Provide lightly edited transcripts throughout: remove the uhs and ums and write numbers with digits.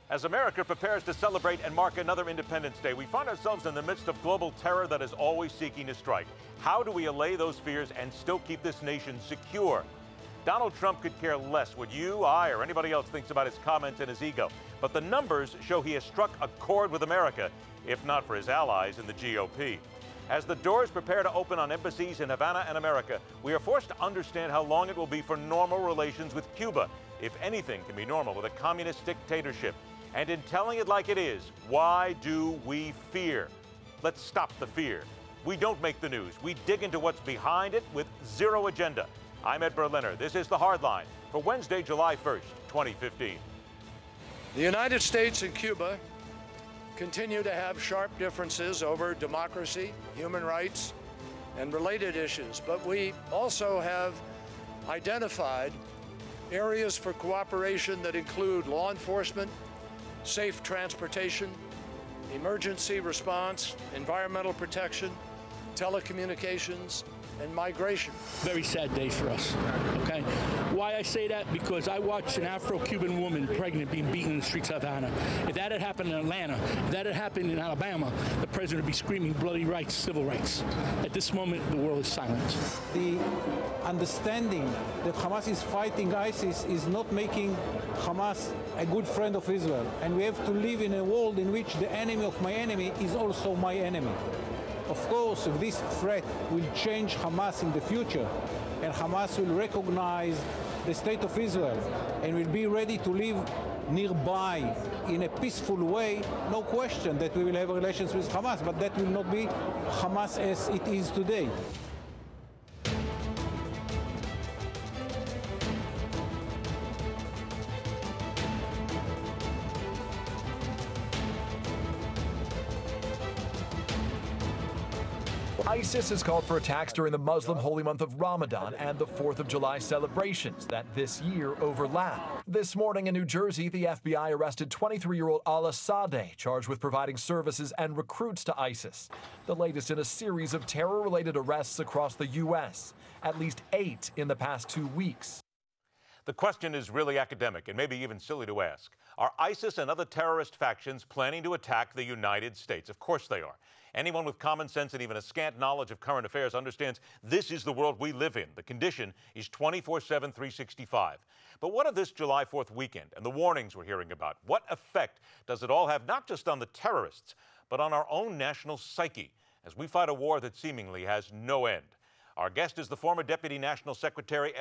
As America prepares to celebrate and mark another Independence Day, we find ourselves in the midst of global terror that is always seeking to strike. How do we allay those fears and still keep this nation secure? Donald Trump could care less what you, I, or anybody else thinks about his comments and his ego. But the numbers show he has struck a chord with America, if not for his allies in the GOP. As the doors prepare to open on embassies in Havana and America, we are forced to understand how long it will be for normal relations with Cuba, if anything can be normal with a communist dictatorship. And in telling it like it is, why do we fear? Let's stop the fear. We don't make the news. We dig into what's behind it with zero agenda. I'm Ed Berliner. This is The Hardline for Wednesday, July 1st, 2015. The United States and Cuba continue to have sharp differences over democracy, human rights, and related issues. But we also have identified areas for cooperation that include law enforcement, safe transportation, emergency response, environmental protection, telecommunications, and migration. Very sad day for us, okay? Why I say that? Because I watched an Afro-Cuban woman pregnant being beaten in the streets of Havana. If that had happened in Atlanta, if that had happened in Alabama, the president would be screaming bloody rights, civil rights. At this moment, the world is silent. The understanding that Hamas is fighting ISIS is not making Hamas a good friend of Israel. And we have to live in a world in which the enemy of my enemy is also my enemy. Of course, if this threat will change Hamas in the future, and Hamas will recognize the state of Israel and will be ready to live nearby in a peaceful way, no question that we will have relations with Hamas, but that will not be Hamas as it is today. ISIS has called for attacks during the Muslim holy month of Ramadan and the 4th of July celebrations that this year overlap. This morning in New Jersey, the FBI arrested 23-year-old Ala Sadeh, charged with providing services and recruits to ISIS. The latest in a series of terror-related arrests across the U.S., at least 8 in the past 2 weeks. The question is really academic and maybe even silly to ask. Are ISIS and other terrorist factions planning to attack the United States? Of course they are. Anyone with common sense and even a scant knowledge of current affairs understands this is the world we live in. The condition is 24/7, 365. But what of this July 4th weekend and the warnings we're hearing about? What effect does it all have not just on the terrorists, but on our own national psyche as we fight a war that seemingly has no end? Our guest is the former Deputy National Secretary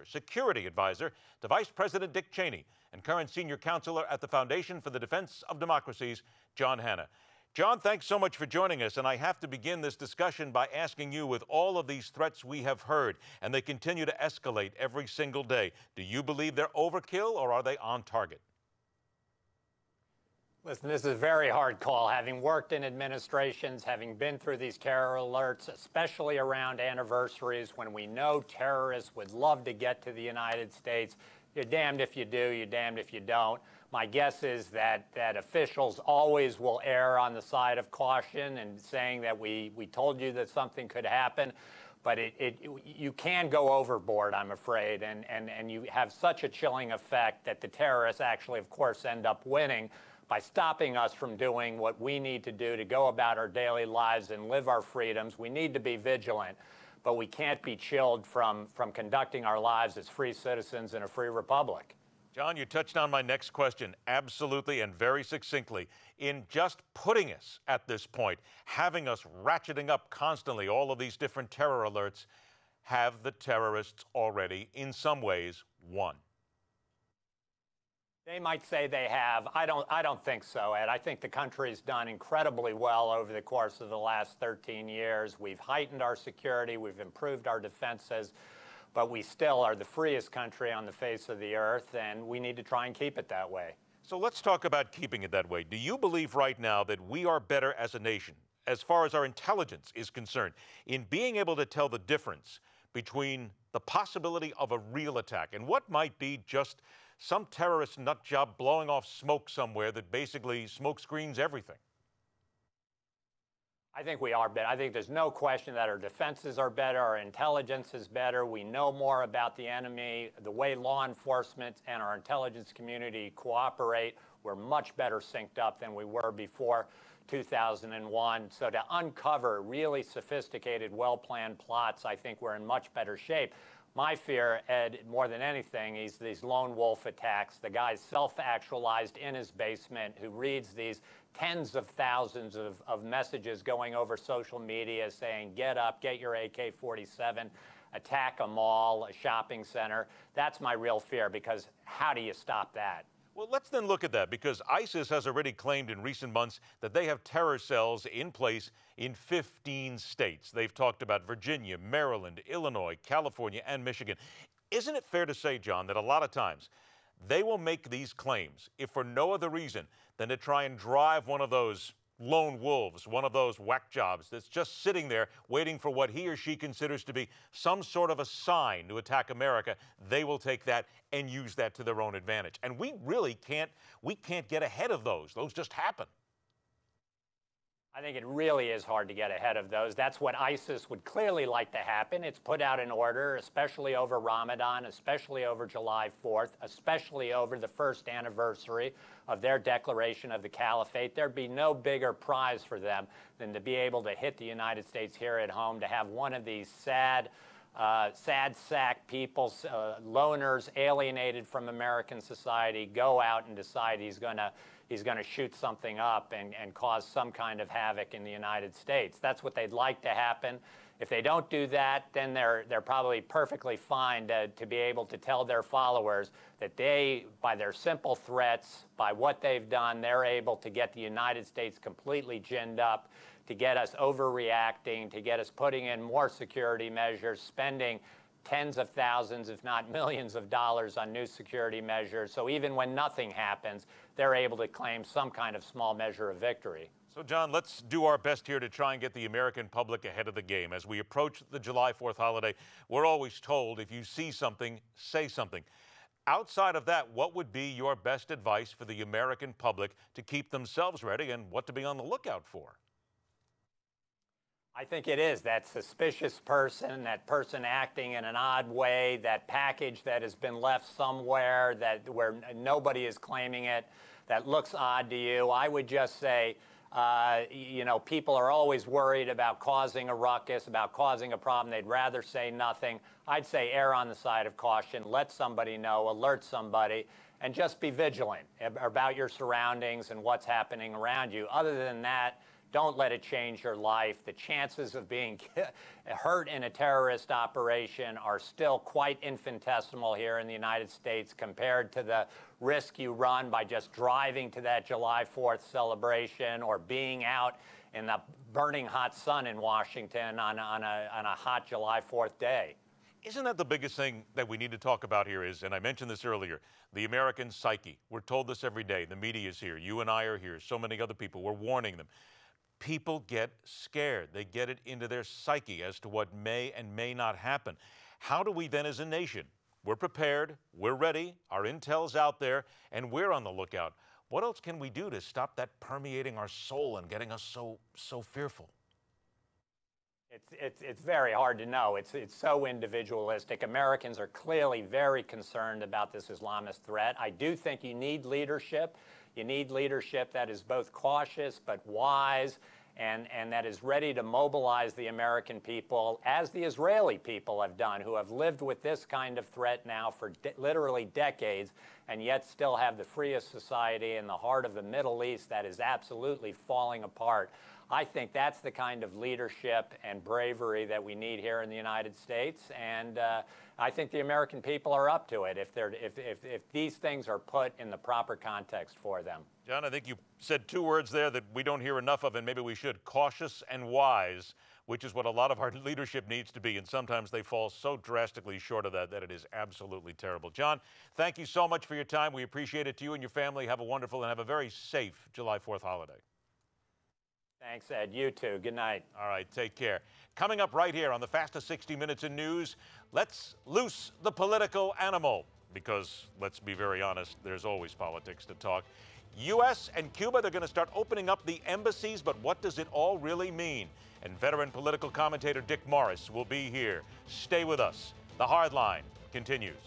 Security Advisor to Vice President Dick Cheney and current Senior Counselor at the Foundation for the Defense of Democracies, John Hanna. John, thanks so much for joining us, and I have to begin this discussion by asking you, with all of these threats we have heard, and they continue to escalate every single day, do you believe they're overkill or are they on target? Listen, this is a very hard call. Having worked in administrations, having been through these terror alerts, especially around anniversaries when we know terrorists would love to get to the United States, you're damned if you do, you're damned if you don't. My guess is that officials always will err on the side of caution and saying that we told you that something could happen. But you can go overboard, I'm afraid, and you have such a chilling effect that the terrorists actually, of course, end up winning by stopping us from doing what we need to do to go about our daily lives and live our freedoms. We need to be vigilant, but we can't be chilled from conducting our lives as free citizens in a free republic. John, you touched on my next question absolutely and very succinctly. In just putting us at this point, having us ratcheting up constantly all of these different terror alerts, have the terrorists already, in some ways, won? They might say they have. I don't think so, Ed. I think the country's done incredibly well over the course of the last 13 years. We've heightened our security. We've improved our defenses. But we still are the freest country on the face of the earth, and we need to try and keep it that way. So let's talk about keeping it that way. Do you believe right now that we are better as a nation, as far as our intelligence is concerned, in being able to tell the difference between the possibility of a real attack and what might be just some terrorist nut job blowing off smoke somewhere that basically smoke screens everything? I think we are better. I think there's no question that our defenses are better, our intelligence is better, we know more about the enemy, the way law enforcement and our intelligence community cooperate. We're much better synced up than we were before 2001. So to uncover really sophisticated, well-planned plots, I think we're in much better shape. My fear, Ed, more than anything, is these lone wolf attacks. The guy's self-actualized in his basement who reads these tens of thousands of messages going over social media saying, get up, get your AK-47, attack a mall, a shopping center. That's my real fear, because how do you stop that? Well, let's then look at that, because ISIS has already claimed in recent months that they have terror cells in place in 15 states. They've talked about Virginia, Maryland, Illinois, California, and Michigan. Isn't it fair to say, John, that a lot of times they will make these claims, if for no other reason than to try and drive one of those lone wolves, one of those whack jobs that's just sitting there waiting for what he or she considers to be some sort of a sign to attack America? They will take that and use that to their own advantage. And we really can't get ahead of those. Those just happen. I think it really is hard to get ahead of those. That's what ISIS would clearly like to happen. It's put out an order, especially over Ramadan, especially over July 4th, especially over the first anniversary of their declaration of the caliphate. There'd be no bigger prize for them than to be able to hit the United States here at home, to have one of these sad sack people, loners alienated from American society, go out and decide he's going to shoot something up and cause some kind of havoc in the United States. That's what they'd like to happen. If they don't do that, then they're probably perfectly fine to be able to tell their followers that they, by their simple threats, by what they've done, they're able to get the United States completely ginned up, to get us overreacting, to get us putting in more security measures, spending tens of thousands, if not millions of dollars on new security measures. So even when nothing happens, they're able to claim some kind of small measure of victory. So, John, let's do our best here to try and get the American public ahead of the game. As we approach the July 4th holiday, we're always told, if you see something, say something. Outside of that, what would be your best advice for the American public to keep themselves ready and what to be on the lookout for? I think it is that suspicious person, that person acting in an odd way, that package that has been left somewhere where nobody is claiming it, that looks odd to you. I would just say, you know, people are always worried about causing a ruckus, about causing a problem. They'd rather say nothing. I'd say err on the side of caution. Let somebody know, alert somebody, and just be vigilant about your surroundings and what's happening around you. Other than that, don't let it change your life. The chances of being hurt in a terrorist operation are still quite infinitesimal here in the United States compared to the risk you run by just driving to that July 4th celebration or being out in the burning hot sun in Washington on a hot July 4th day. Isn't that the biggest thing that we need to talk about here is, and I mentioned this earlier, the American psyche. We're told this every day. The media is here. You and I are here. So many other people. We're warning them. People get scared. They get it into their psyche as to what may and may not happen. How do we then as a nation? We're prepared, we're ready, our intel's out there, and we're on the lookout. What else can we do to stop that permeating our soul and getting us so fearful? It's very hard to know. It's so individualistic. Americans are clearly very concerned about this Islamist threat. I do think you need leadership. You need leadership that is both cautious but wise and that is ready to mobilize the American people, as the Israeli people have done, who have lived with this kind of threat now for literally decades and yet still have the freest society in the heart of the Middle East that is absolutely falling apart. I think that's the kind of leadership and bravery that we need here in the United States, and I think the American people are up to it if these things are put in the proper context for them. John, I think you said two words there that we don't hear enough of, and maybe we should: cautious and wise, which is what a lot of our leadership needs to be, and sometimes they fall so drastically short of that it is absolutely terrible. John, thank you so much for your time. We appreciate it. To you and your family, have a wonderful and have a very safe July 4th holiday. Thanks, Ed. You too. Good night. All right, take care. Coming up right here on the fastest 60 minutes in news, let's loose the political animal, because let's be very honest, there's always politics to talk. U.S. and Cuba, they're going to start opening up the embassies, but what does it all really mean? And veteran political commentator Dick Morris will be here. Stay with us. The Hard Line continues.